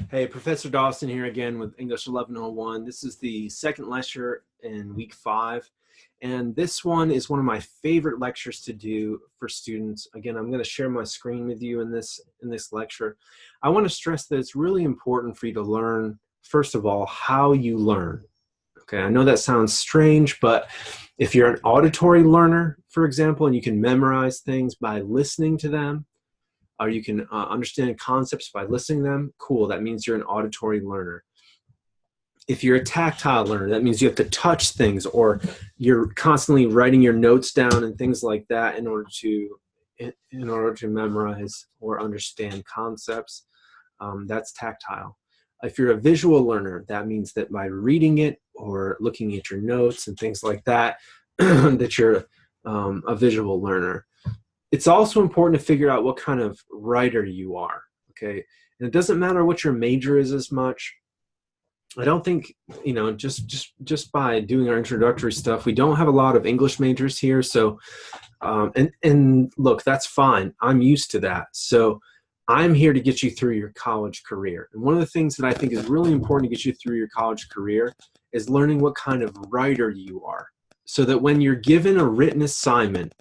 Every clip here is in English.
Hey, Professor Dawson here again with English 1101. This is the second lecture in week 5, and this one is one of my favorite lectures to do for students. Again, I'm going to share my screen with you in this lecture. I want to stress that it's really important for you to learn, first of all, how you learn. Okay, I know that sounds strange, but if you're an auditory learner, for example, and you can memorize things by listening to them, or you can understand concepts by listening to them, cool, that means you're an auditory learner. If you're a tactile learner, that means you have to touch things, or you're constantly writing your notes down and things like that in order to memorize or understand concepts. That's tactile. If you're a visual learner, that means that by reading it or looking at your notes and things like that, that you're a visual learner. It's also important to figure out what kind of writer you are, okay? And it doesn't matter what your major is as much. I don't think, you know, just by doing our introductory stuff, we don't have a lot of English majors here, so, and look, that's fine. I'm used to that. So I'm here to get you through your college career. And one of the things that I think is really important to get you through your college career is learning what kind of writer you are, so that when you're given a written assignment,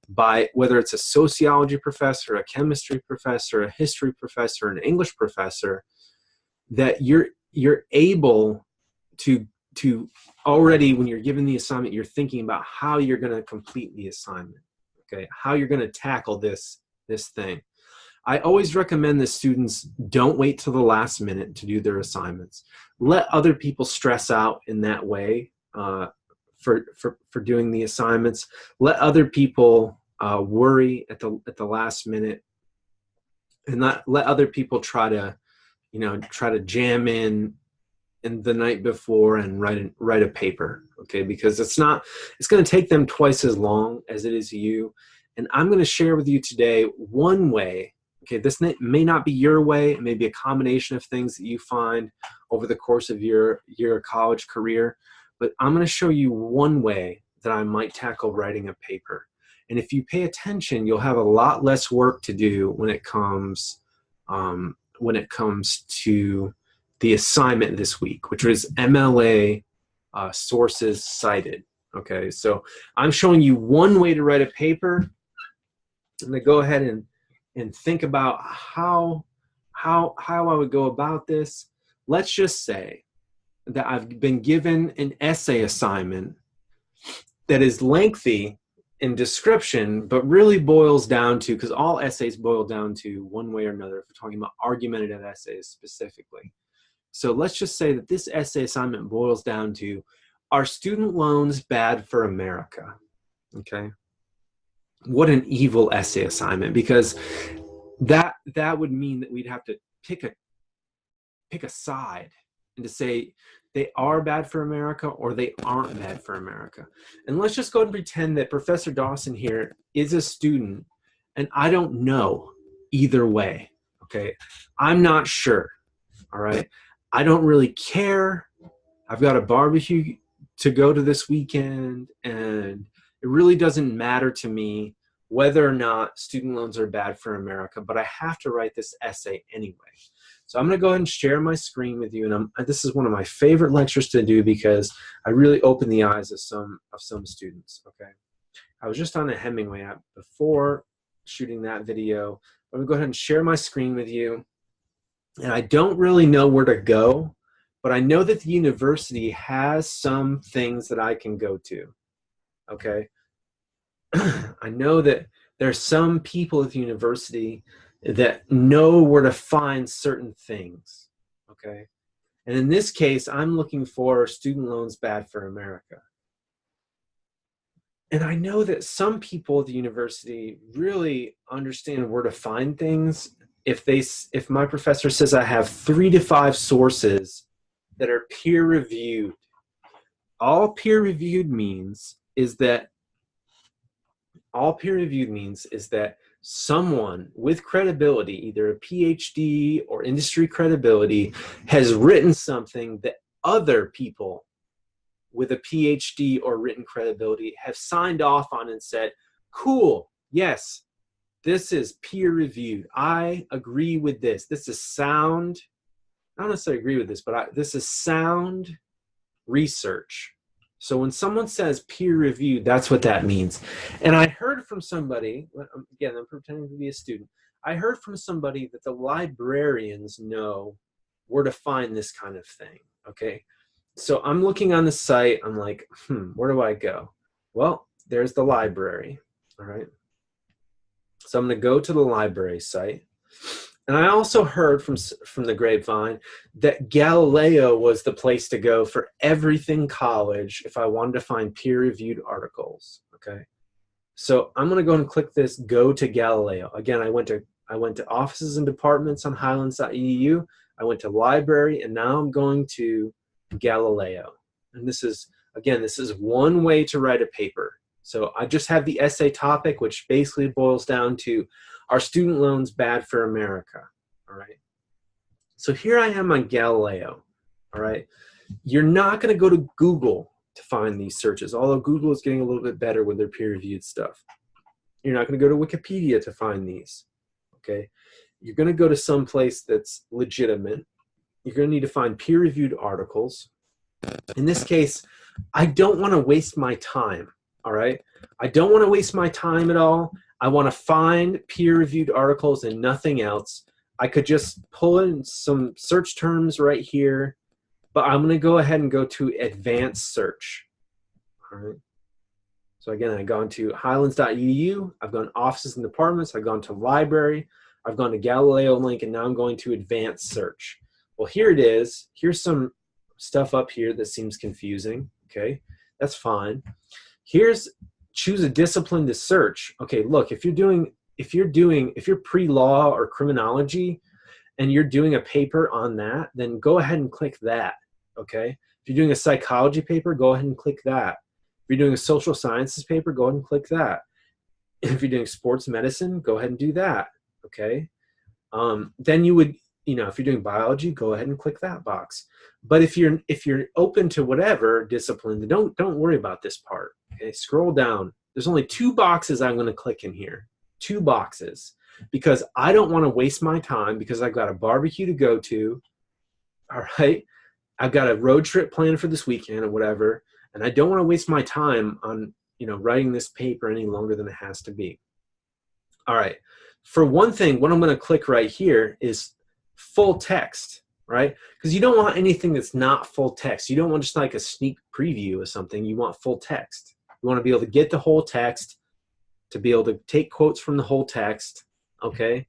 by whether it's a sociology professor, a chemistry professor, a history professor, an English professor, that you're able to already, when you're given the assignment, you're thinking about how you're going to complete the assignment, okay? How you're going to tackle this thing. I always recommend that students don't wait till the last minute to do their assignments. Let other people stress out in that way for doing the assignments. Let other people worry at the last minute, and not let other people try to jam in the night before and write a paper, okay? Because it's going to take them twice as long as it is you. And I'm going to share with you today one way. Okay, this may not be your way. It may be a combination of things that you find over the course of your college career, but I'm going to show you one way that I might tackle writing a paper. And if you pay attention, you'll have a lot less work to do when it comes to the assignment this week, which was MLA sources cited. Okay, so I'm showing you one way to write a paper. I'm going to go ahead and think about how I would go about this. Let's just say that I've been given an essay assignment that is lengthy in description, but really boils down to, because all essays boil down to one way or another, if we're talking about argumentative essays specifically. So let's just say that this essay assignment boils down to, are student loans bad for America? Okay. What an evil essay assignment, because that would mean that we'd have to pick a side and to say they are bad for America or they aren't bad for America. And let's just go and pretend that Professor Dawson here is a student and I don't know either way, okay? I'm not sure, all right? I don't really care. I've got a barbecue to go to this weekend, and it really doesn't matter to me whether or not student loans are bad for America, but I have to write this essay anyway. So I'm going to go ahead and share my screen with you, and this is one of my favorite lectures to do because I really open the eyes of some students. Okay, I was just on a Hemingway app before shooting that video. I'm going to go ahead and share my screen with you, and I don't really know where to go, but I know that the university has some things that I can go to. Okay, I know that there's some people at the university that know where to find certain things, okay? And in this case, I'm looking for student loans bad for America. And I know that some people at the university really understand where to find things. If my professor says I have 3 to 5 sources that are peer-reviewed, all peer-reviewed means is that someone with credibility, either a PhD or industry credibility, has written something that other people with a PhD or written credibility have signed off on and said, cool, yes, this is peer reviewed. I agree with this. This is sound. I don't necessarily agree with this, but this is sound research. So when someone says peer reviewed, that's what that means. And I heard from somebody, again, I'm pretending to be a student. I heard from somebody that the librarians know where to find this kind of thing, okay? So I'm looking on the site, I'm like, where do I go? Well, there's the library, all right? So I'm gonna go to the library site. And I also heard from the grapevine that Galileo was the place to go for everything college if I wanted to find peer-reviewed articles, okay? So I'm gonna go and click this Go to Galileo. Again, I went to offices and departments on highlands.edu. I went to library, and now I'm going to Galileo. And this is, again, this is one way to write a paper. So I just have the essay topic, which basically boils down to, are student loans bad for America? All right. So here I am on Galileo. All right. You're not going to go to Google to find these searches, although Google is getting a little bit better with their peer-reviewed stuff. You're not going to go to Wikipedia to find these. Okay. You're going to go to some place that's legitimate. You're going to need to find peer-reviewed articles. In this case, I don't want to waste my time. All right. I don't want to waste my time at all. I want to find peer-reviewed articles and nothing else. I could just pull in some search terms right here, but I'm going to go ahead and go to advanced search. All right. So again, I've gone to highlands.edu. I've gone offices and departments. I've gone to library. I've gone to Galileo link, and now I'm going to advanced search. Well, here it is. Here's some stuff up here that seems confusing. Okay, that's fine. Here's choose a discipline to search. Okay, look, if you're pre-law or criminology and you're doing a paper on that, then go ahead and click that. Okay, if you're doing a psychology paper, go ahead and click that. If you're doing a social sciences paper, go ahead and click that. If you're doing sports medicine, go ahead and do that. Okay, then you would, if you're doing biology, go ahead and click that box. But if you're open to whatever discipline, don't worry about this part. Okay, scroll down. There's only 2 boxes I'm going to click in here. 2 boxes, because I don't want to waste my time, because I've got a barbecue to go to. All right, I've got a road trip planned for this weekend or whatever, and I don't want to waste my time on writing this paper any longer than it has to be. All right. For one thing, what I'm going to click right here is full text, right? Because you don't want anything that's not full text. You don't want just like a sneak preview of something. You want full text. You want to be able to get the whole text, to be able to take quotes from the whole text, okay?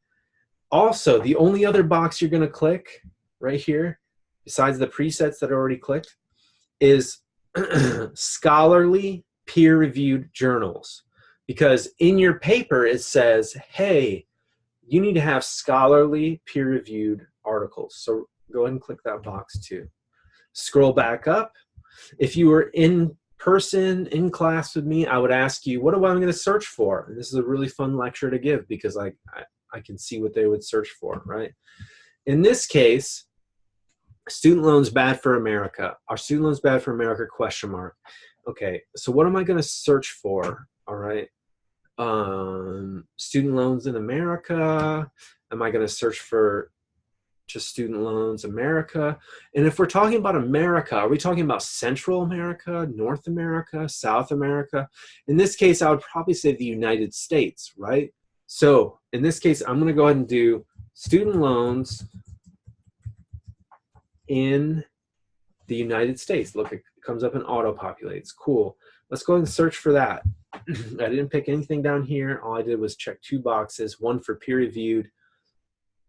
Also, the only other box you're going to click right here, besides the presets that are already clicked, is scholarly peer-reviewed journals. Because in your paper, it says, hey, you need to have scholarly peer-reviewed articles. So go ahead and click that box too. Scroll back up. If you were in person, in class with me, I would ask you, what am I going to search for? And this is a really fun lecture to give, because I can see what they would search for, right? In this case, student loans bad for America. Are student loans bad for America? ? Okay, so what am I going to search for? All right. Student loans in America. Am I going to search for just student loans America? And if we're talking about America, are we talking about Central America, North America, South America? In this case, I would probably say the United States, right? So in this case, I'm going to go ahead and do student loans in the United States. Look, it comes up and auto-populates. Cool. Let's go ahead and search for that. I didn't pick anything down here. All I did was check 2 boxes, one for peer-reviewed,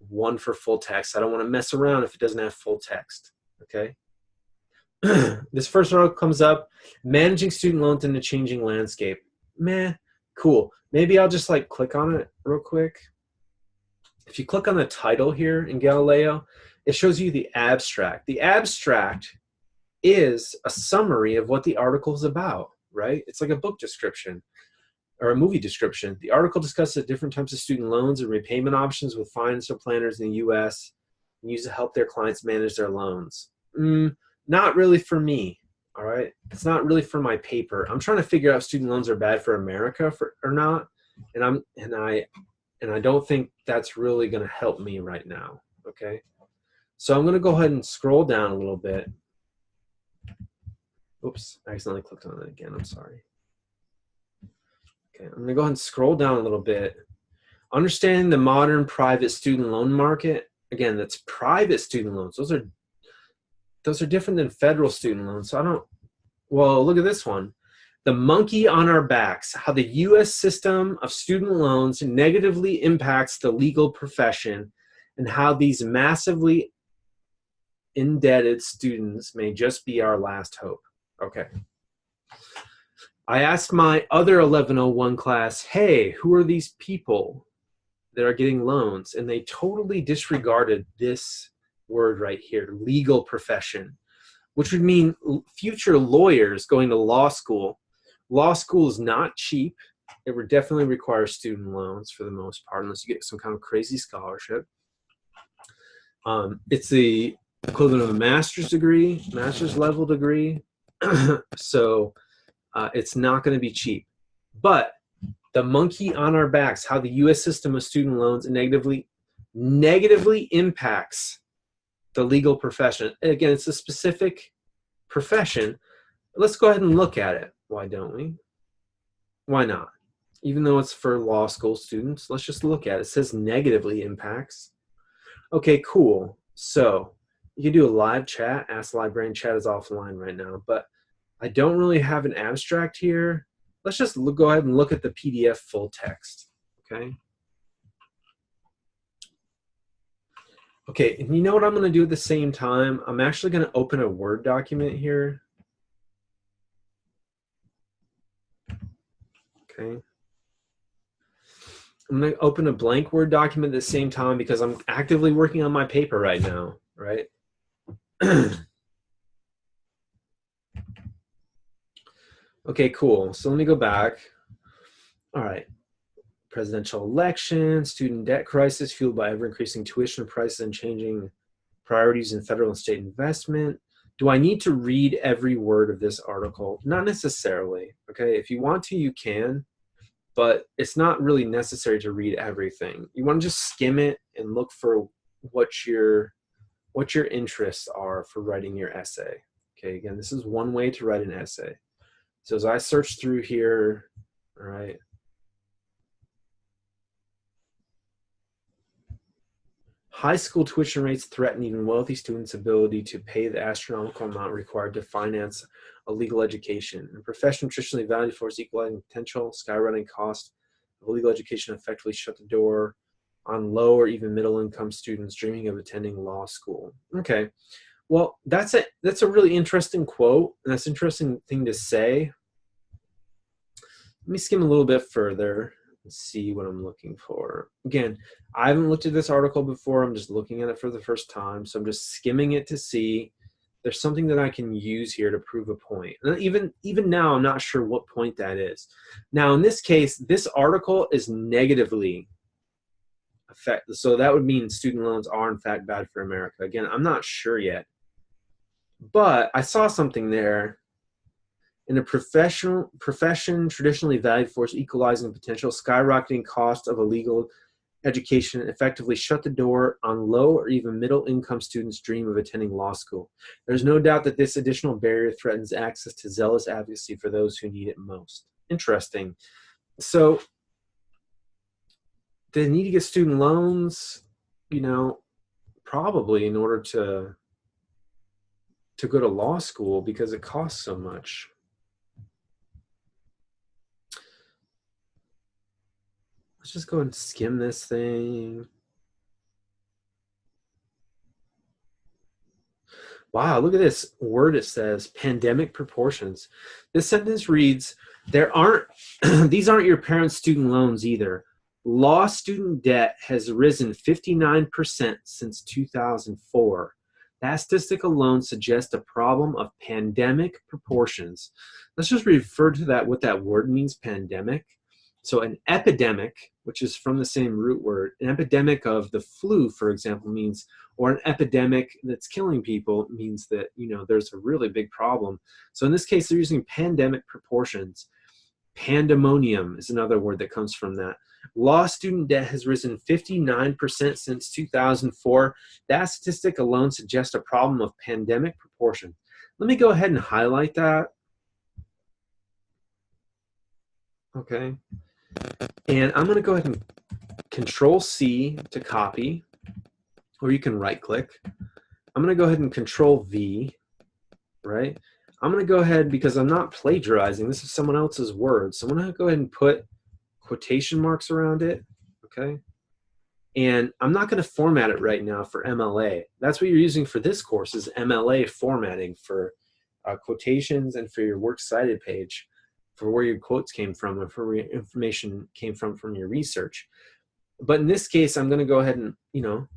one for full text. I don't want to mess around if it doesn't have full text, okay? This first article comes up, managing student loans in a changing landscape. Meh, cool. Maybe I'll just like click on it real quick. If you click on the title here in Galileo, it shows you the abstract. The abstract is a summary of what the article is about, right? It's like a book description or a movie description. The article discusses different types of student loans and repayment options with financial planners in the U.S. and used to help their clients manage their loans. Not really for me, all right? It's not really for my paper. I'm trying to figure out if student loans are bad for America or not, and I don't think that's really going to help me right now, okay? So I'm going to go ahead and scroll down a little bit. Oops, I accidentally clicked on it again. I'm sorry. Okay, I'm going to go ahead and scroll down a little bit. Understanding the modern private student loan market. Again, that's private student loans. Those are different than federal student loans. So well, look at this one. The monkey on our backs, how the U.S. system of student loans negatively impacts the legal profession and how these massively indebted students may just be our last hope. Okay. I asked my other 1101 class, hey, who are these people that are getting loans? And they totally disregarded this word right here, legal profession, which would mean future lawyers going to law school. Law school is not cheap. It would definitely require student loans for the most part, unless you get some kind of crazy scholarship. It's the equivalent of a master's degree, master's level degree. So it's not going to be cheap. But the monkey on our backs, how the U.S. system of student loans negatively impacts the legal profession. Again, it's a specific profession. Let's go ahead and look at it. Why don't we? Why not? Even though it's for law school students, let's just look at it. It says negatively impacts. Okay, cool. So you can do a live chat. Ask the Librarian. Chat is offline right now, but I don't really have an abstract here. Let's just go ahead and look at the PDF full text, okay? Okay, and you know what I'm going to do at the same time? I'm actually going to open a Word document here. Okay. I'm going to open a blank Word document at the same time because I'm actively working on my paper right now, right? Okay, cool. So let me go back. All right. Presidential election, student debt crisis fueled by ever-increasing tuition prices and changing priorities in federal and state investment. Do I need to read every word of this article? Not necessarily, okay? If you want to, you can, but it's not really necessary to read everything. You want to just skim it and look for what your interests are for writing your essay. Okay, again, this is one way to write an essay. So as I search through here, all right, high school tuition rates threaten even wealthy students' ability to pay the astronomical amount required to finance a legal education. A profession traditionally valued for its equalizing potential, skyrocketing cost of legal education effectively shut the door on low or even middle income students dreaming of attending law school. Okay, well, that's a really interesting quote, and that's an interesting thing to say. Let me skim a little bit further and see what I'm looking for. Again, I haven't looked at this article before. I'm just looking at it for the first time, so I'm just skimming it to see there's something that I can use here to prove a point. And even now, I'm not sure what point that is. Now, in this case, this article is negatively affected, so that would mean student loans are in fact bad for America. Again, I'm not sure yet, but I saw something there. In a profession traditionally valued for its equalizing potential, skyrocketing cost of a legal education effectively shut the door on low or even middle income students' dream of attending law school. There's no doubt that this additional barrier threatens access to zealous advocacy for those who need it most. Interesting. So they need to get student loans, you know, probably in order to go to law school because it costs so much. Let's just go and skim this thing. Wow, look at this word. It says pandemic proportions. This sentence reads, these aren't your parents' student loans either. Law student debt has risen 59% since 2004. That statistic alone suggests a problem of pandemic proportions. Let's just refer to that, what that word means, pandemic. So an epidemic, which is from the same root word, an epidemic of the flu, for example, means, or an epidemic that's killing people means that, you know, there's a really big problem. So in this case, they're using pandemic proportions. Pandemonium is another word that comes from that. Law student debt has risen 59% since 2004. That statistic alone suggests a problem of pandemic proportion. Let me go ahead and highlight that. Okay. And I'm going to go ahead and Control C to copy, or you can right click. I'm going to go ahead and Control V, right? I'm going to go ahead, because I'm not plagiarizing, this is someone else's words, so I'm going to go ahead and put quotation marks around it, okay? And I'm not going to format it right now for MLA. That's what you're using for this course, is MLA formatting for quotations and for your works cited page, for where your quotes came from and for where your information came from your research. But in this case, I'm going to go ahead and,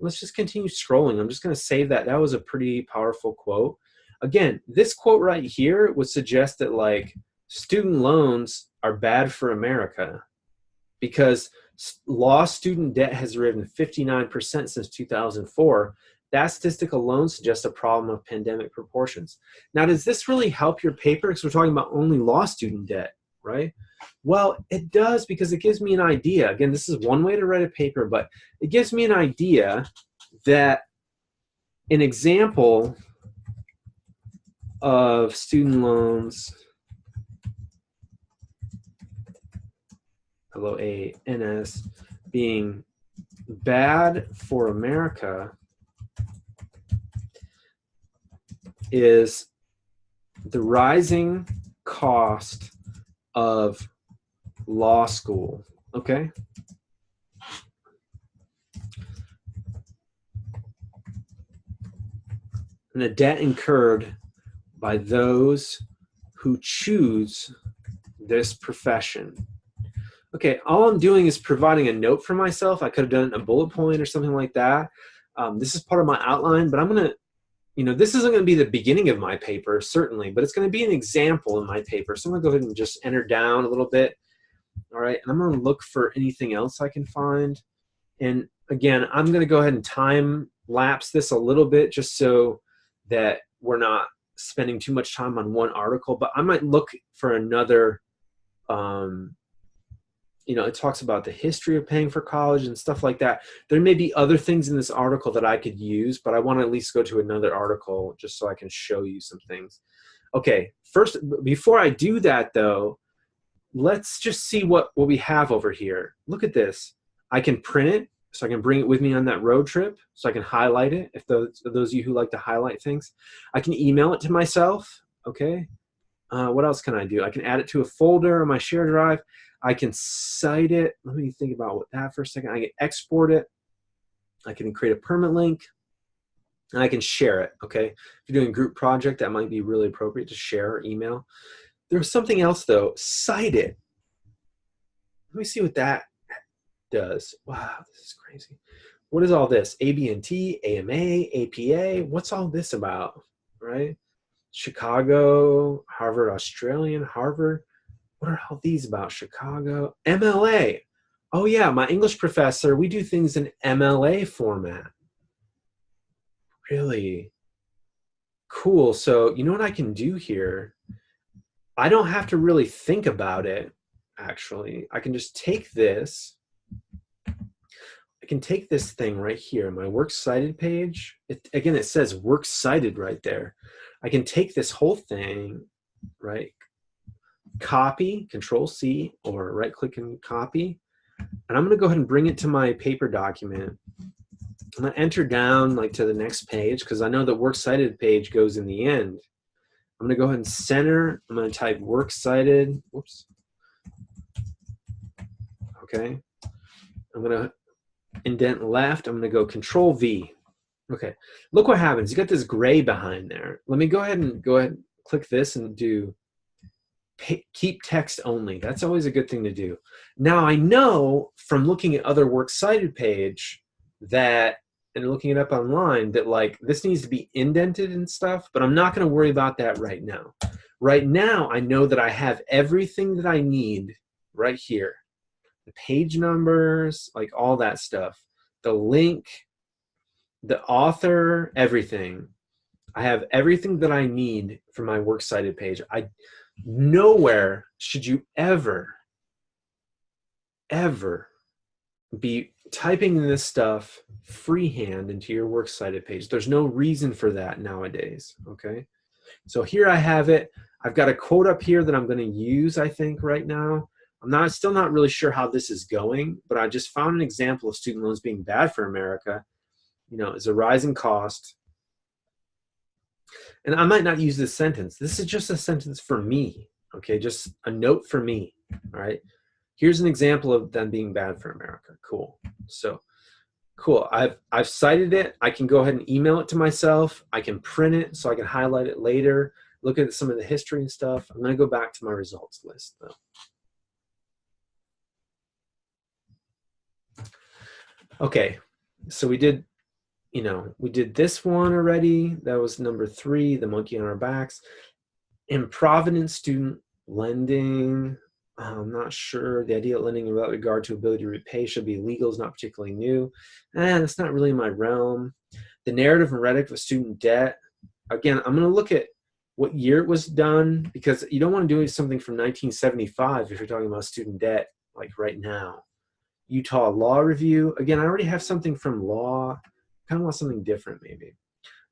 let's just continue scrolling. I'm just going to save that. That was a pretty powerful quote. Again, this quote right here would suggest that, like, student loans are bad for America because law student debt has risen 59% since 2004. That statistic alone suggests a problem of pandemic proportions. Now, does this really help your paper? Because we're talking about only law student debt, right? Well, it does, because it gives me an idea. Again, this is one way to write a paper, but it gives me an idea that an example of student loans, LOANS, being bad for America is the rising cost of law school, okay? And the debt incurred by those who choose this profession. Okay, all I'm doing is providing a note for myself. I could have done a bullet point or something like that. This is part of my outline, but I'm going to, this isn't going to be the beginning of my paper, certainly, but it's going to be an example in my paper. So I'm going to go ahead and just enter down a little bit. All right, and I'm going to look for anything else I can find. And again, I'm going to go ahead and time lapse this a little bit just so that we're not spending too much time on one article, but I might look for another, it talks about the history of paying for college and stuff like that. There may be other things in this article that I could use, but I want to at least go to another article just so I can show you some things. Okay, first, before I do that though, let's just see what we have over here. Look at this. I can print it, so I can bring it with me on that road trip, so I can highlight it, if those of you who like to highlight things. I can email it to myself, okay? What else can I do? I can add it to a folder on my share drive. I can cite it. Let me think about that for a second. I can export it. I can create a permalink. And I can share it, okay? If you're doing a group project, that might be really appropriate to share or email. There's something else though, Cited. Let me see what that does. Wow, this is crazy. What is all this? ABNT, AMA, APA, what's all this about, right? Chicago, Harvard, Australian, Harvard. What are all these about? Chicago, MLA. Oh yeah, my English professor, we do things in MLA format. Really cool. So you know what I can do here? I don't have to really think about it, actually. I can just take this. I can take this thing right here, my works cited page. Again, it says works cited right there. I can take this whole thing, right? Copy, Control C, or right click and copy. And I'm going to go ahead and bring it to my paper document. I'm going to enter down like to the next page because I know that works cited page goes in the end. I'm going to go ahead and center. I'm going to type works cited. Whoops. Okay. I'm going to indent left. I'm going to go Control V. Okay. Look what happens. You got this gray behind there. Let me go ahead and click this and do keep text only. That's always a good thing to do. Now I know from looking at other works cited page that, and looking it up online, that like this needs to be indented and stuff, but I'm not going to worry about that right now. Right now, I know that I have everything that I need right here. The page numbers, like all that stuff, the link, the author, everything. I have everything that I need for my works cited page. Nowhere should you ever be typing this stuff freehand into your works cited page. There's no reason for that nowadays, okay? So here I have it. I've got a quote up here that I'm going to use, I think, right now. I'm still not really sure how this is going, but I just found an example of student loans being bad for America. You know, it's a rising cost. And I might not use this sentence. This is just a sentence for me, okay? Just a note for me, all right? Here's an example of them being bad for America. Cool. So, cool. I've cited it. I can go ahead and email it to myself. I can print it so I can highlight it later, look at some of the history and stuff. I'm going to go back to my results list, though. Okay, so we did, you know, we did this one already. That was number 3, the monkey on our backs. Improvident student lending. I'm not sure. The idea of lending without regard to ability to repay should be illegal is not particularly new. That's not really my realm. The narrative and rhetoric of student debt. Again, I'm going to look at what year it was done, because you don't want to do something from 1975 if you're talking about student debt, like right now. Utah Law Review. Again, I already have something from law. Kind of want something different, maybe.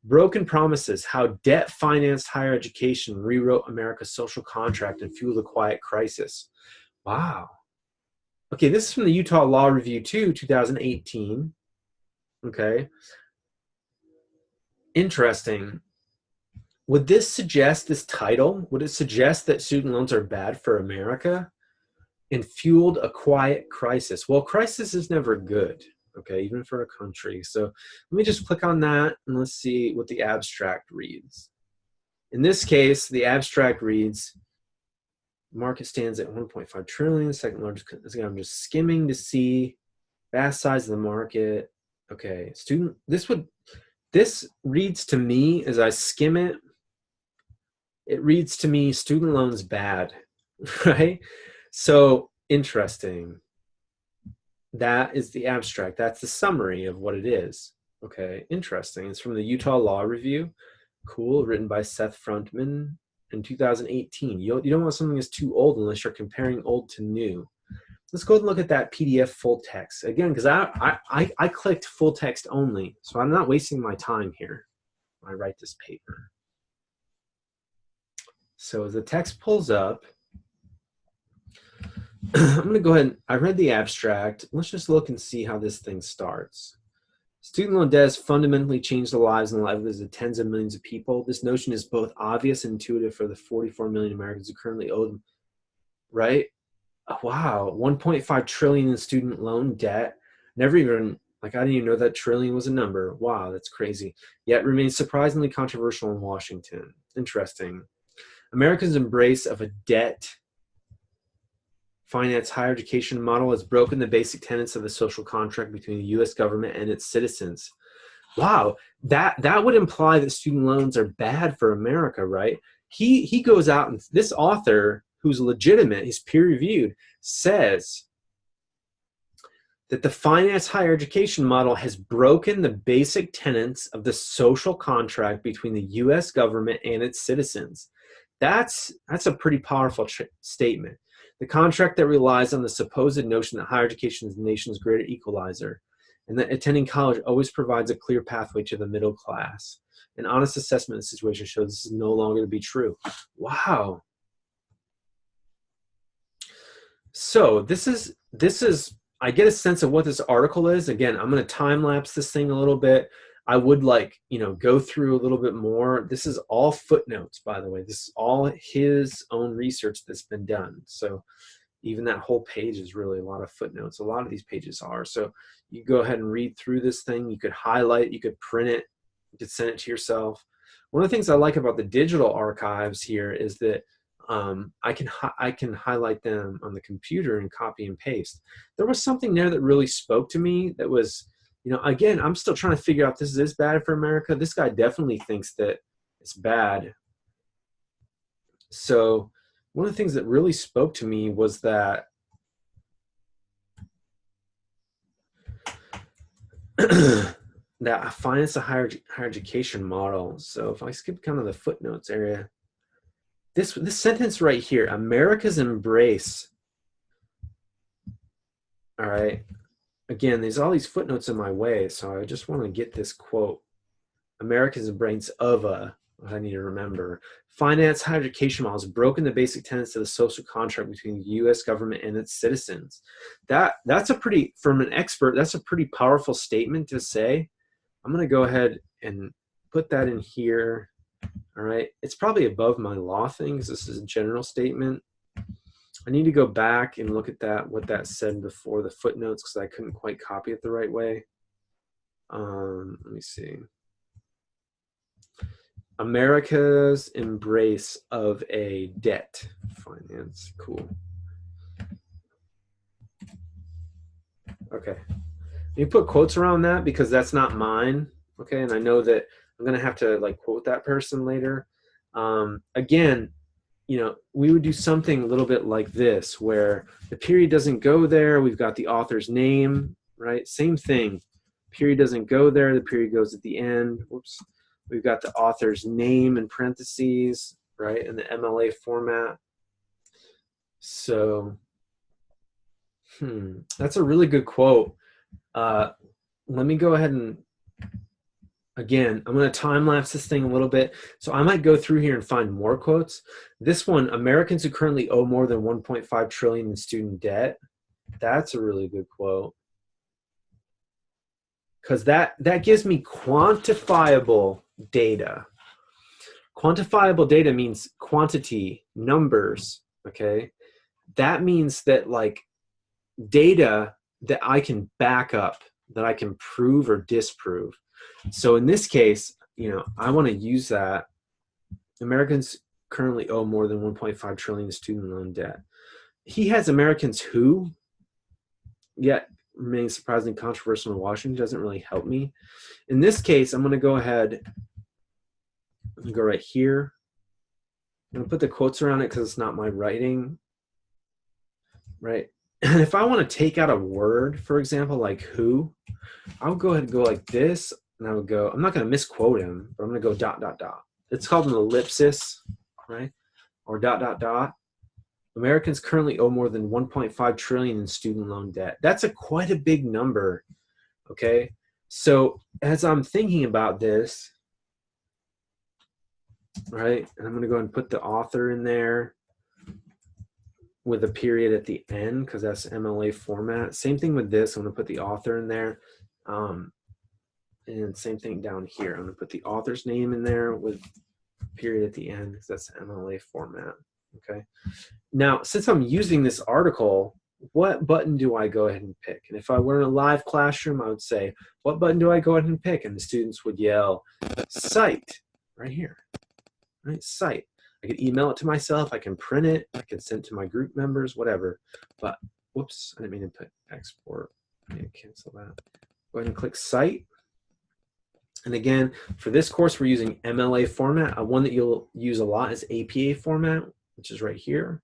Broken Promises, How Debt-Financed Higher Education Rewrote America's Social Contract and Fueled a Quiet Crisis. Wow. Okay, this is from the Utah Law Review too, 2018. Okay. Interesting. Would this suggest, this title, would it suggest that student loans are bad for America and fueled a quiet crisis? Well, crisis is never good, okay, even for a country. So let me just click on that and let's see what the abstract reads. In this case, the abstract reads, market stands at 1.5 trillion, second largest. I'm just skimming to see vast size of the market. Okay, this reads to me, as I skim it, it reads to me student loans bad, right? So interesting. That is the abstract. That's the summary of what it is. Okay, interesting. It's from the Utah Law Review. Cool, written by Seth Frontman in 2018. You don't want something that's too old unless you're comparing old to new. Let's go ahead and look at that PDF full text. Again, because I clicked full text only, so I'm not wasting my time here when I write this paper. So as the text pulls up, I'm going to go ahead and I read the abstract. Let's just look and see how this thing starts. Student loan debt has fundamentally changed the lives and livelihoods of tens of millions of people. This notion is both obvious and intuitive for the 44 million Americans who currently owe them, right? Wow, 1.5 trillion in student loan debt. Never even, like, I didn't even know that trillion was a number. Wow, that's crazy. Yet remains surprisingly controversial in Washington. Interesting. America's embrace of a debt finance higher education model has broken the basic tenets of the social contract between the U.S. government and its citizens. Wow, that would imply that student loans are bad for America, right? He goes out, and this author, who's legitimate, he's peer-reviewed, says that the finance higher education model has broken the basic tenets of the social contract between the U.S. government and its citizens. That's a pretty powerful statement. The contract that relies on the supposed notion that higher education is the nation's greater equalizer, and that attending college always provides a clear pathway to the middle class. An honest assessment of the situation shows this is no longer to be true. Wow. So this is, I get a sense of what this article is. Again, I'm going to time lapse this thing a little bit. I would go through a little bit more. This is all footnotes, by the way. This is all his own research that's been done. So even that whole page is really a lot of footnotes. A lot of these pages are. So you go ahead and read through this thing. You could highlight, you could print it, you could send it to yourself. One of the things I like about the digital archives here is that I can highlight them on the computer and copy and paste. There was something there that really spoke to me that was, again, I'm still trying to figure out, this is bad for America. This guy definitely thinks that it's bad. So one of the things that really spoke to me was that that finance a higher education model. So if I skip kind of the footnotes area, this sentence right here, America's embrace, all right, again, there's all these footnotes in my way, so I just want to get this quote. Americans' brains of a, I need to remember. Finance higher education models broken the basic tenets of the social contract between the U.S. government and its citizens. That's a pretty, from an expert, that's a pretty powerful statement to say. I'm going to go ahead and put that in here. All right. It's probably above my law thing because this is a general statement. I need to go back and look at that, what that said before the footnotes, because I couldn't quite copy it the right way. Let me see. America's embrace of a debt finance. Cool. Okay. You put quotes around that because that's not mine. Okay. And I know that I'm going to have to like quote that person later. Again, you know, we would do something a little bit like this where the period doesn't go there. We've got the author's name, right? Same thing. Period doesn't go there. The period goes at the end. Whoops. We've got the author's name in parentheses, right, in the MLA format. So, that's a really good quote. Let me go ahead and, again, I'm going to time lapse this thing a little bit. So I might go through here and find more quotes. This one, Americans who currently owe more than 1.5 trillion in student debt. That's a really good quote. Because that gives me quantifiable data. Quantifiable data means quantity, numbers, okay? That means that like data that I can back up, that I can prove or disprove. So in this case, you know, I want to use that. Americans currently owe more than 1.5 trillion in student loan debt. He has Americans who, yet remains surprisingly controversial in Washington, doesn't really help me. In this case, I'm going to go ahead and go right here. I'm going to put the quotes around it because it's not my writing, right? And if I want to take out a word, for example, like who, I'll go ahead and go like this, and I would go, I'm not going to misquote him, but I'm going to go dot, dot, dot. It's called an ellipsis, right? Or dot, dot, dot. Americans currently owe more than 1.5 trillion in student loan debt. That's quite a big number, okay? So as I'm thinking about this, right, and I'm going to go ahead and put the author in there with a period at the end because that's MLA format. Same thing with this. I'm going to put the author in there. And same thing down here. I'm going to put the author's name in there with period at the end because that's MLA format. Okay. Now, since I'm using this article, what button do I go ahead and pick? And if I were in a live classroom, I would say, what button do I go ahead and pick? And the students would yell, cite, right here, right? Cite. I could email it to myself. I can print it. I can send it to my group members, whatever. But, whoops, I didn't mean to put export. I need to cancel that. Go ahead and click cite. And again, for this course, we're using MLA format. One that you'll use a lot is APA format, which is right here.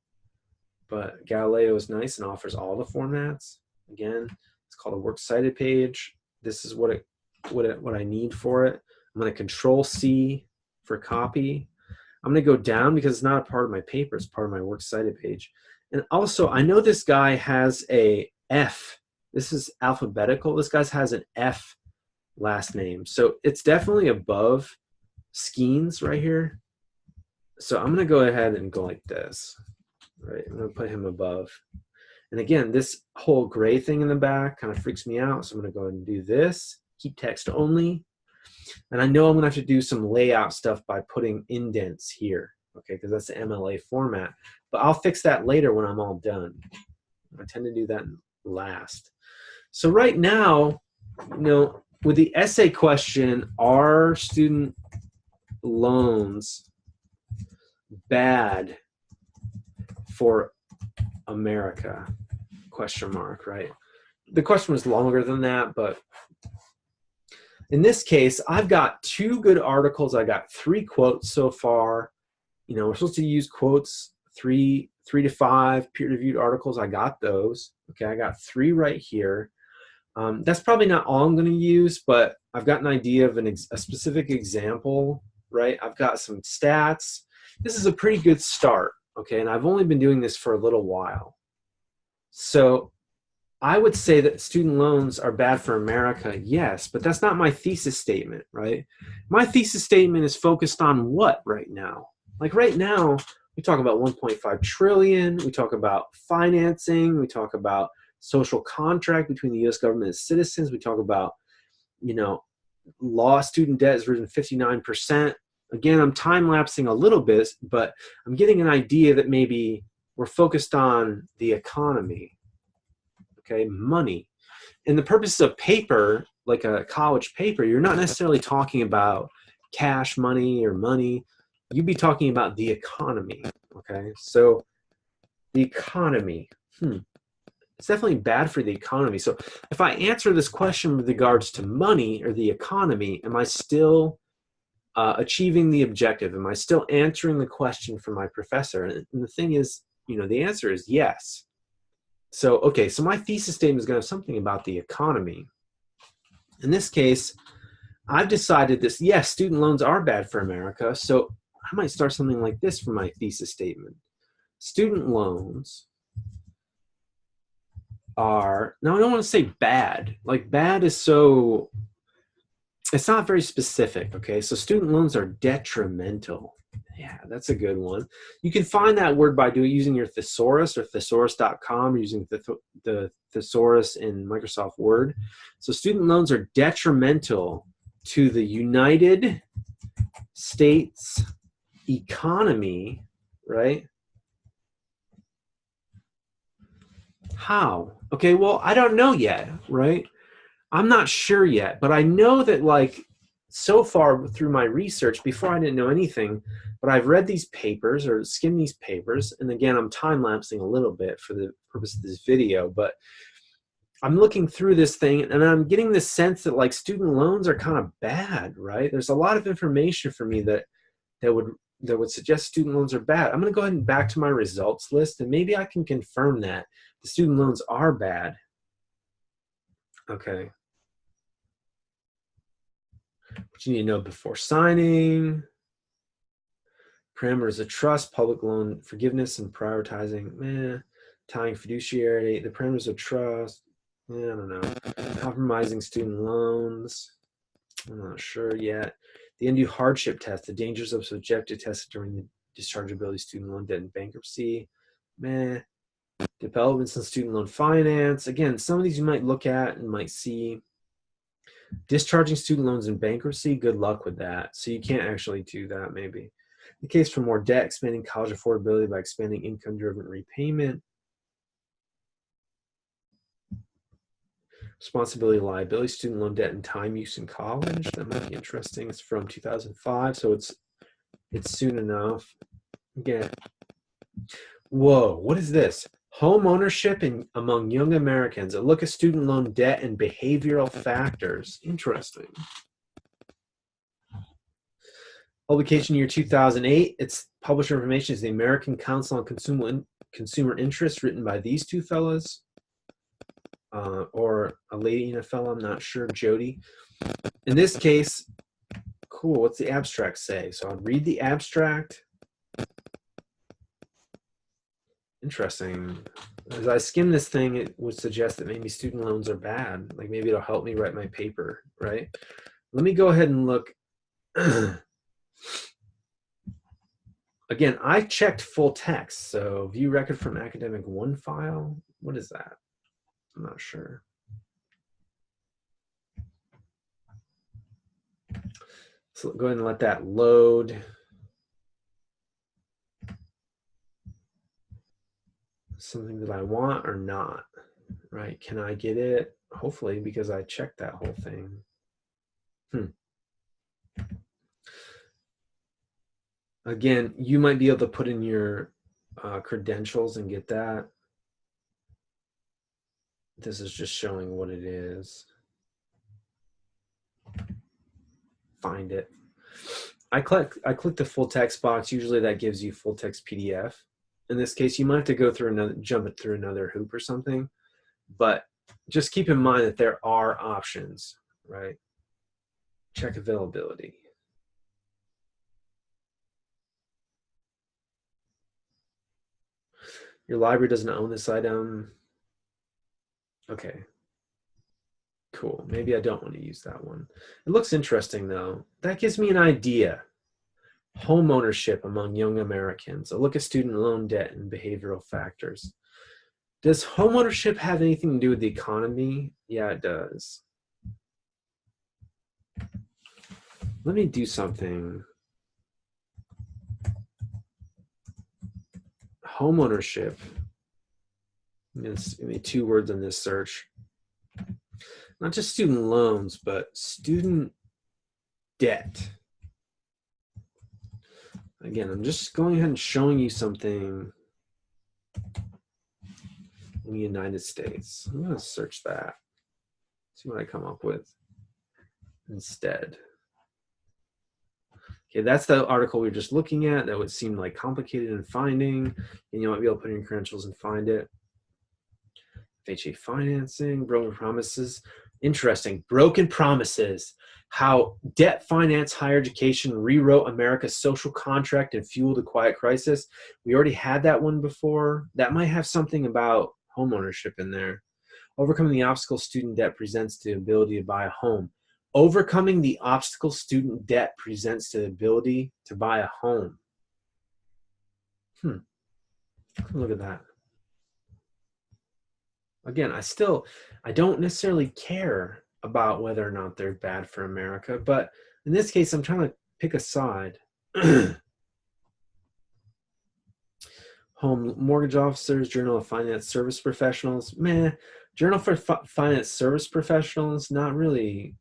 But Galileo is nice and offers all the formats. Again, it's called a works cited page. This is what I need for it. I'm going to Control C for copy. I'm going to go down because it's not a part of my paper. It's part of my works cited page. And also, I know this guy has a F. This is alphabetical. This guy has an F last name. So it's definitely above Skeens right here. So I'm going to go ahead and go like this. Right, I'm going to put him above. And again, this whole gray thing in the back kind of freaks me out. So I'm going to go ahead and do this, keep text only. And I know I'm going to have to do some layout stuff by putting indents here, okay, because that's the MLA format. But I'll fix that later when I'm all done. I tend to do that last. So right now, you know, with the essay question, are student loans bad for America? Question mark, right? The question was longer than that, but in this case, I've got 2 good articles. I got 3 quotes so far. You know, we're supposed to use quotes, 3 to 5 peer-reviewed articles. I got those. Okay, I got 3 right here. That's probably not all I'm going to use, but I've got an idea of a specific example, right? I've got some stats. This is a pretty good start. Okay, and I've only been doing this for a little while. So I would say that student loans are bad for America, yes, but that's not my thesis statement, right? My thesis statement is focused on what right now? Like right now, we talk about 1.5 trillion, we talk about financing, we talk about social contract between the US government and citizens, we talk about, you know, law student debt has risen 59%. Again, I'm time-lapsing a little bit, but I'm getting an idea that maybe we're focused on the economy, okay, money. In the purposes of paper, like a college paper, you're not necessarily talking about cash money or money. You'd be talking about the economy, okay? So the economy, it's definitely bad for the economy. So if I answer this question with regards to money or the economy, am I still achieving the objective? Am I still answering the question for my professor? And the thing is, the answer is yes. So, okay, so my thesis statement is going to have something about the economy. In this case, I've decided this, yes, student loans are bad for America, so I might start something like this for my thesis statement. Student loans are, now I don't want to say bad, like bad is so, it's not very specific, okay? So student loans are detrimental. Yeah, that's a good one. You can find that word by using your thesaurus or thesaurus.com, using the thesaurus in Microsoft Word. So student loans are detrimental to the United States economy, right? How? Okay, well, I don't know yet, right? I'm not sure yet, but I know that, like, so far through my research, before I didn't know anything, but I've read these papers or skimmed these papers, and again, I'm time-lapsing a little bit for the purpose of this video, but I'm looking through this thing, and I'm getting this sense that, like, student loans are kind of bad, right? There's a lot of information for me that would suggest student loans are bad. I'm going to go ahead and back to my results list, and maybe I can confirm that the student loans are bad. Okay. What you need to know before signing, parameters of trust, public loan forgiveness and prioritizing, tying fiduciary, the parameters of trust, I don't know, compromising student loans, I'm not sure yet. The undue hardship test, the dangers of subjective tests during the dischargeability student loan debt and bankruptcy, developments in student loan finance. Again, some of these you might look at and might see. Discharging student loans in bankruptcy, good luck with that. So you can't actually do that, maybe. The case for more debt, expanding college affordability by expanding income-driven repayment. Responsibility, liability, student loan debt, and time use in college. That might be interesting. It's from 2005, so it's soon enough. Again, whoa, what is this? Home ownership among young Americans. A look at student loan debt and behavioral factors. Interesting. Publication year 2008. Its publisher information is the American Council on Consumer Interest, written by these two fellas, or a lady and a fellow, I'm not sure, Jody. In this case, cool, what's the abstract say? So I'll read the abstract. Interesting. As I skim this thing, it would suggest that maybe student loans are bad. Like maybe it'll help me write my paper, right? Let me go ahead and look. Again, I checked full text. So view record from academic one file. What is that? I'm not sure. So go ahead and let that load. Something that I want or not, right? Can I get it? Hopefully, because I checked that whole thing. Again, you might be able to put in your credentials and get that. This is just showing what it is. Find it. I click the full text box. Usually that gives you full text PDF. In this case, you might have to go through jump it through another hoop or something. But just keep in mind that there are options, right? Check availability. Your library doesn't own this item. Okay, cool. Maybe I don't want to use that one. It looks interesting though. That gives me an idea. Home ownership among young Americans. A look at student loan debt and behavioral factors. Does home ownership have anything to do with the economy? Yeah, it does. Let me do something. Home ownership. Give me 2 words in this search. Not just student loans, but student debt. Again, I'm just going ahead and showing you something in the United States. I'm going to search that, see what I come up with instead. Okay, that's the article we were just looking at. That would seem like complicated in finding, and you might be able to put in your credentials and find it. FHA financing, broken promises. Interesting, broken promises. How debt finance higher education rewrote America's social contract and fueled a quiet crisis. We already had that one before. That might have something about homeownership in there. Overcoming the obstacle student debt presents to the ability to buy a home. Overcoming the obstacle student debt presents to the ability to buy a home. Look at that. Again, I don't necessarily care about whether or not they're bad for America, but in this case, I'm trying to pick a side. Home mortgage officers, Journal of Finance Service Professionals. Meh. Journal for Finance Service Professionals, not really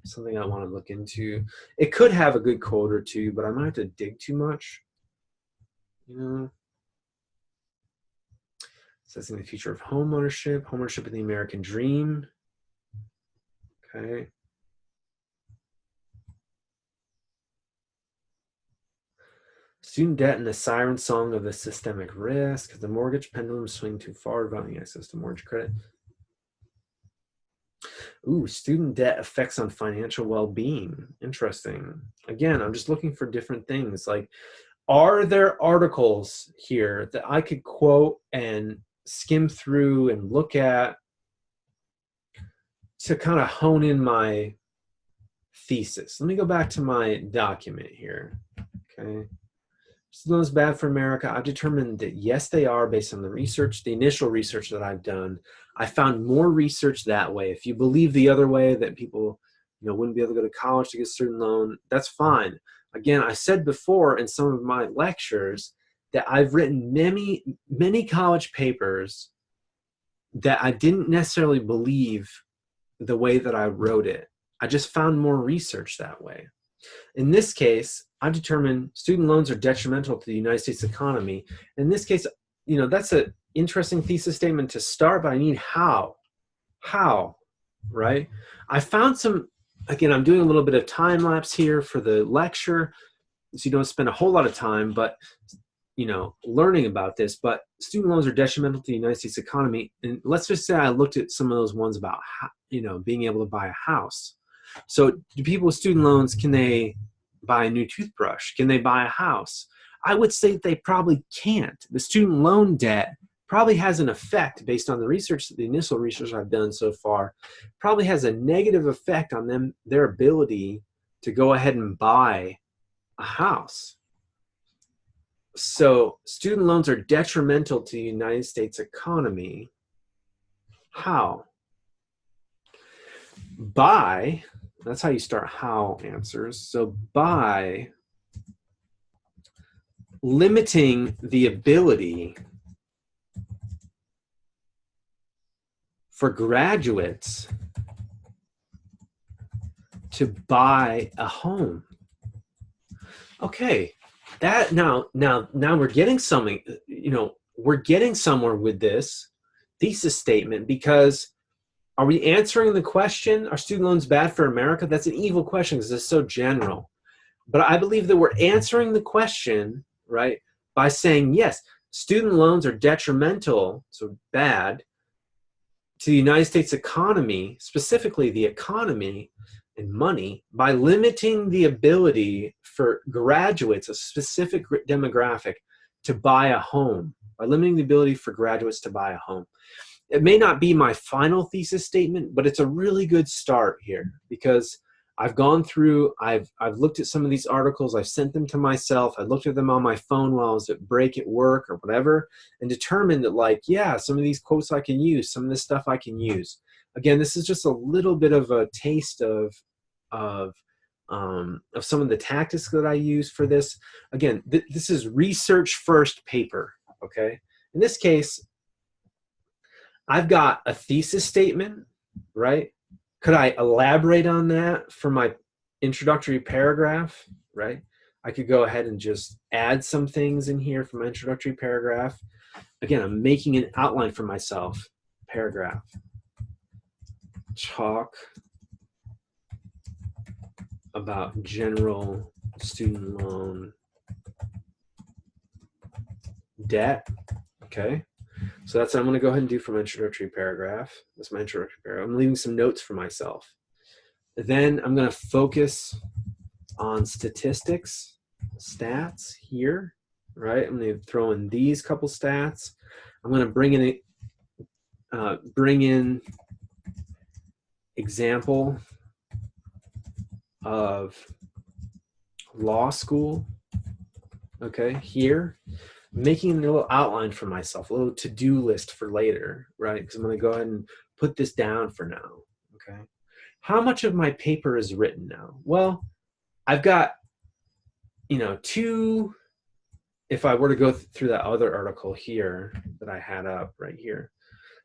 something I want to look into. It could have a good quote or two, but I might have to dig too much. You know, assessing the future of home ownership in the American dream. Okay. Student debt and the siren song of the systemic risk. The mortgage pendulum swing too far, valuing access to mortgage credit. Ooh, student debt effects on financial well-being. Interesting. Again, I'm just looking for different things. Like, are there articles here that I could quote and skim through and look at to kind of hone in my thesis? Let me go back to my document here. Okay. Student loans bad for America. I've determined that yes, they are based on the research, the initial research that I've done. I found more research that way. If you believe the other way, that people, wouldn't be able to go to college to get a student loan, that's fine. Again, I said before in some of my lectures that I've written many college papers that I didn't necessarily believe the way that I wrote it. I just found more research that way. In this case, I've determined student loans are detrimental to the United States economy. In this case, that's an interesting thesis statement to start, but I need how, right? I found some, again, I'm doing a little bit of time lapse here for the lecture, so you don't spend a whole lot of time, but learning about this. But student loans are detrimental to the United States economy. And let's just say I looked at some of those ones about, being able to buy a house. So do people with student loans, can they buy a new toothbrush? Can they buy a house? I would say that they probably can't. The student loan debt probably has an effect based on the research, the initial research I've done so far, probably has a negative effect on them, their ability to go ahead and buy a house. So student loans are detrimental to the United States economy. How? By, that's how you start how answers. So by limiting the ability for graduates to buy a home. Okay, that now we're getting something, we're getting somewhere with this thesis statement, because are we answering the question, are student loans bad for America? That's an evil question because it's so general. But I believe that we're answering the question, right, by saying, yes, student loans are detrimental, so bad, to the United States economy, specifically the economy and money, by limiting the ability for graduates, a specific demographic, to buy a home, by limiting the ability for graduates to buy a home. It may not be my final thesis statement, but it's a really good start here because I've gone through, I've looked at some of these articles, I've sent them to myself, I looked at them on my phone while I was at break at work or whatever, and determined that, like, yeah, some of these quotes I can use, some of this stuff I can use. Again, this is just a little bit of a taste of some of the tactics that I use for this. Again, this is research first paper, okay? In this case, I've got a thesis statement, right? Could I elaborate on that for my introductory paragraph, right? I could go ahead and just add some things in here for my introductory paragraph. Again, I'm making an outline for myself. Paragraph. Talk about general student loan debt, okay? So that's what I'm going to go ahead and do for my introductory paragraph. That's my introductory paragraph. I'm leaving some notes for myself. Then I'm going to focus on statistics, stats here, right? I'm going to throw in these couple stats. I'm going to bring in example of law school, okay, here. Making a little outline for myself, a little to-do list for later, right? Because I'm going to go ahead and put this down for now, okay? How much of my paper is written now? Well, I've got, you know, if I were to go through that other article here that I had up right here,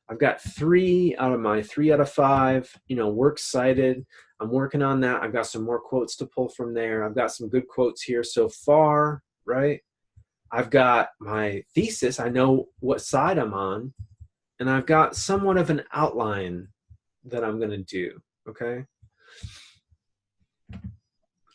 I've got 3 out of my 3 out of 5, you know, works cited. I'm working on that. I've got some more quotes to pull from there. I've got some good quotes here so far, right? I've got my thesis, I know what side I'm on, and I've got somewhat of an outline that I'm going to do, okay?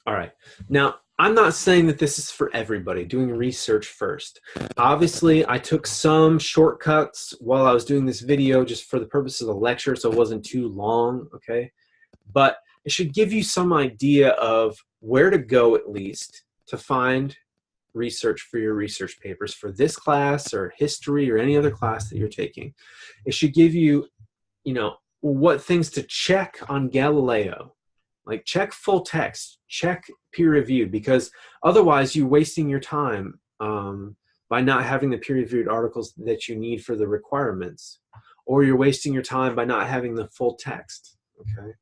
All right. Now, I'm not saying that this is for everybody, doing research first. Obviously, I took some shortcuts while I was doing this video just for the purpose of the lecture, so it wasn't too long, okay? But it should give you some idea of where to go, at least, to find research for your research papers for this class or history or any other class that you're taking. It should give you, you know, what things to check on Galileo. Like, check full text, check peer-reviewed, because otherwise you're wasting your time by not having the peer-reviewed articles that you need for the requirements, or you're wasting your time by not having the full text, okay?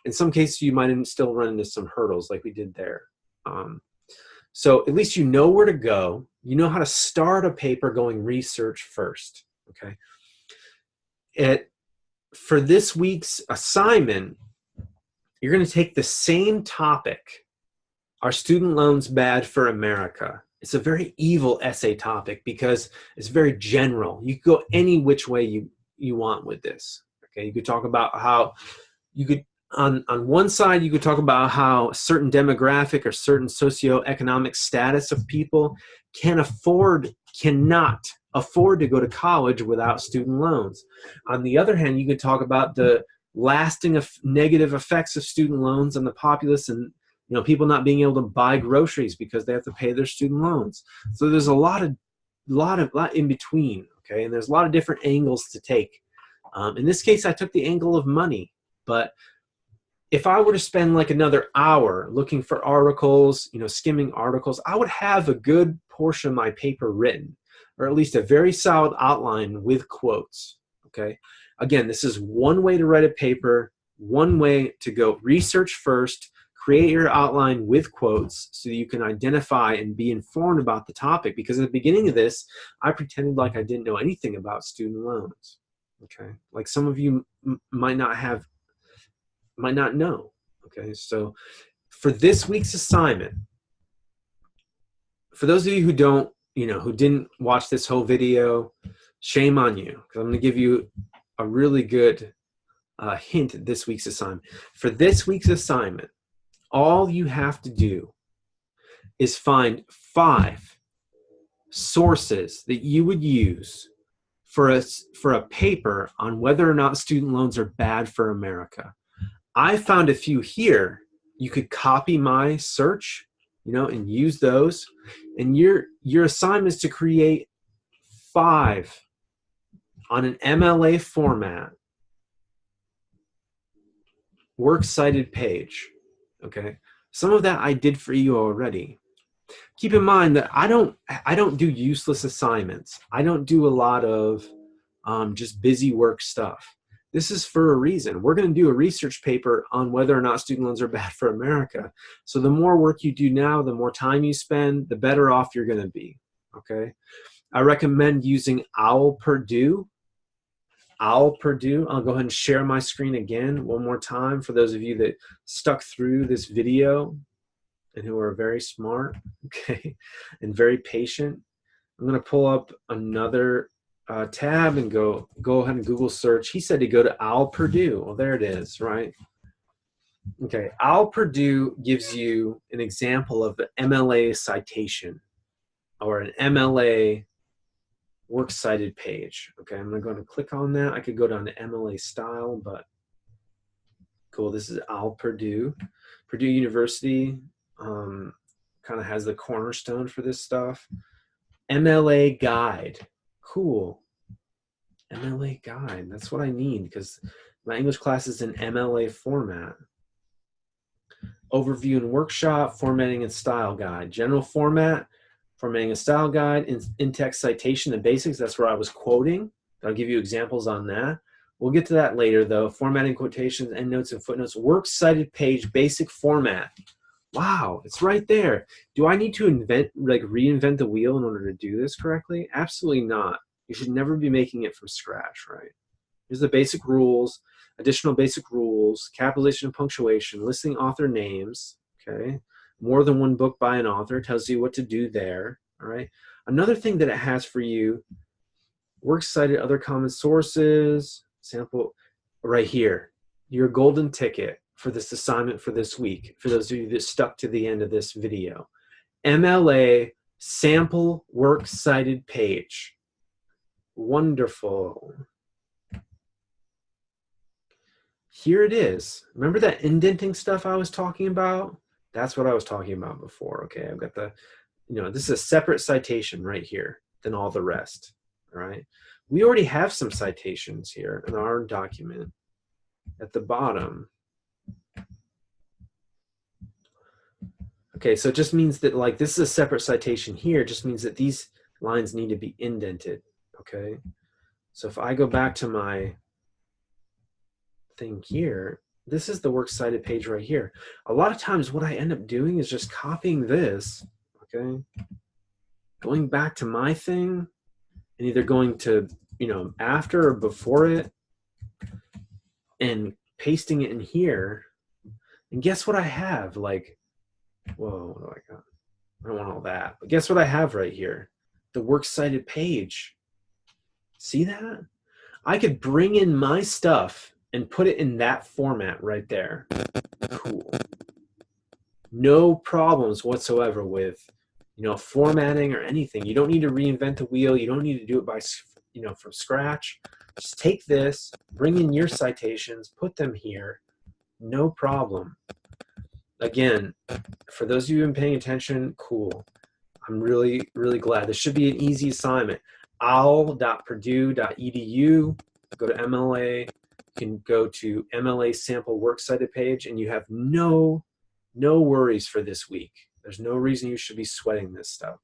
In some cases, you might still run into some hurdles like we did there. So at least you know where to go. You know how to start a paper going research first, okay? For this week's assignment, you're going to take the same topic, Are Student Loans Bad for America? It's a very evil essay topic because it's very general. You could go any which way you want with this, okay? You could talk about how you could, on one side, you could talk about how a certain demographic or certain socioeconomic status of people cannot afford to go to college without student loans. On the other hand, you could talk about the lasting negative effects of student loans on the populace, and people not being able to buy groceries because they have to pay their student loans. So there's a lot in between, okay? And there's a lot of different angles to take. In this case, I took the angle of money, but if I were to spend like another hour looking for articles, skimming articles, I would have a good portion of my paper written, or at least a very solid outline with quotes, okay? Again, this is one way to write a paper, one way to go research first, create your outline with quotes so that you can identify and be informed about the topic, because at the beginning of this, I pretended like I didn't know anything about student loans, okay? Like some of you might not know, okay? So for this week's assignment, for those of you who who didn't watch this whole video, shame on you, because I'm going to give you a really good hint this week's assignment. For this week's assignment, all you have to do is find 5 sources that you would use for a paper on whether or not student loans are bad for America. I found a few here. You could copy my search, and use those. And your assignment is to create 5 on an MLA format, works cited page, okay? Some of that I did for you already. Keep in mind that I don't do useless assignments. I don't do a lot of just busy work stuff. This is for a reason. We're going to do a research paper on whether or not student loans are bad for America. So the more work you do now, the more time you spend, the better off you're going to be, okay? I recommend using OWL Purdue. OWL Purdue. I'll go ahead and share my screen again one more time for those of you that stuck through this video and who are very smart, okay, and very patient. I'm going to pull up another tab and go ahead and Google search. He said to go to OWL Purdue. Well, there it is, right? Okay, OWL Purdue gives you an example of the MLA citation or an MLA works cited page. Okay, I'm going to click on that. I could go down to MLA style, but cool. This is OWL Purdue. Purdue University kind of has the cornerstone for this stuff. MLA guide. Cool. MLA guide. That's what I need because my English class is in MLA format. Overview and workshop, formatting and style guide. General format, formatting and style guide, in-text citation and basics. That's where I was quoting. I'll give you examples on that. We'll get to that later though. Formatting, quotations, endnotes, and footnotes. Works cited page, basic format. Wow, it's right there. Do I need to reinvent the wheel in order to do this correctly? Absolutely not. You should never be making it from scratch, right? Here's the basic rules, additional basic rules, capitalization and punctuation, listing author names, okay? More than one book by an author tells you what to do there, all right? Another thing that it has for you, works cited, other common sources, sample right here, your golden ticket for this assignment for this week, for those of you that stuck to the end of this video. MLA sample works cited page. Wonderful. Here it is. Remember that indenting stuff I was talking about? That's what I was talking about before, okay? I've got the, this is a separate citation right here than all the rest, all right? We already have some citations here in our document at the bottom. Okay, so it just means that like this is a separate citation here, it just means that these lines need to be indented, okay? So if I go back to my thing here, this is the works cited page right here. A lot of times what I end up doing is just copying this, okay? Going back to my thing and either going to, after or before it and pasting it in here. And guess what I have? Like, whoa, what do I got? I don't want all that. But guess what I have right here? The works cited page. See that? I could bring in my stuff and put it in that format right there. Cool. No problems whatsoever with, formatting or anything. You don't need to reinvent the wheel. You don't need to do it by, from scratch. Just take this, bring in your citations, put them here. No problem. Again, for those of you who've been paying attention, cool. I'm really, really glad. This should be an easy assignment. owl.purdue.edu, go to MLA, you can go to MLA sample works cited page, and you have no worries for this week. There's no reason you should be sweating this stuff,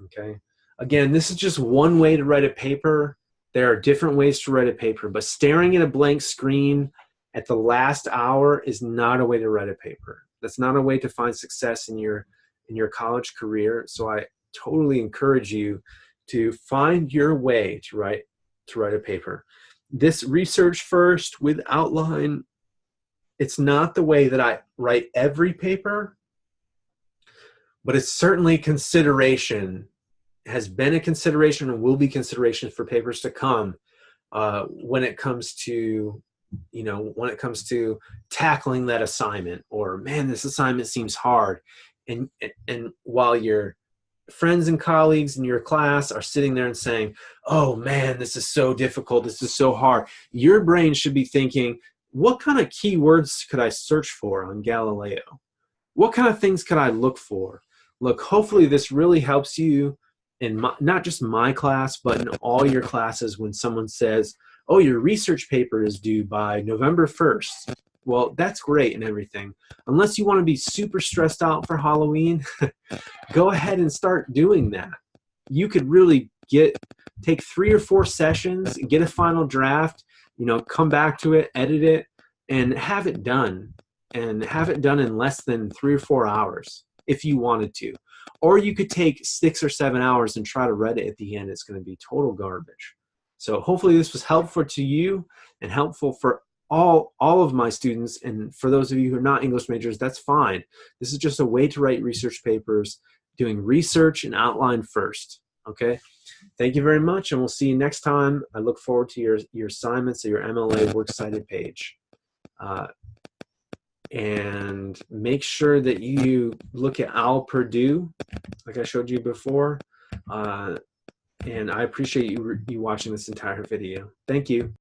okay? Again, this is just one way to write a paper. There are different ways to write a paper, but staring at a blank screen at the last hour is not a way to write a paper. That's not a way to find success in your college career. So I totally encourage you to find your way to write a paper. This research first with outline, it's not the way that I write every paper, but it's certainly consideration, has been a consideration and will be consideration for papers to come when it comes to tackling that assignment, or man, this assignment seems hard. And while your friends and colleagues in your class are sitting there and saying, oh man, this is so difficult, this is so hard, your brain should be thinking, what kind of keywords could I search for on Galileo? What kind of things could I look for? Look, hopefully this really helps you in not just my class, but in all your classes, when someone says, oh, your research paper is due by November 1st. Well, that's great and everything. Unless you want to be super stressed out for Halloween, go ahead and start doing that. You could really take 3 or 4 sessions, get a final draft, come back to it, edit it, and have it done. And have it done in less than 3 or 4 hours if you wanted to. Or you could take 6 or 7 hours and try to read it at the end. It's going to be total garbage. So hopefully this was helpful to you and helpful for all of my students. And for those of you who are not English majors, that's fine. This is just a way to write research papers, doing research and outline first. Okay? Thank you very much, and we'll see you next time. I look forward to your assignments at your MLA Works Cited page. And make sure that you look at OWL Purdue, like I showed you before. And I appreciate you watching this entire video. Thank you.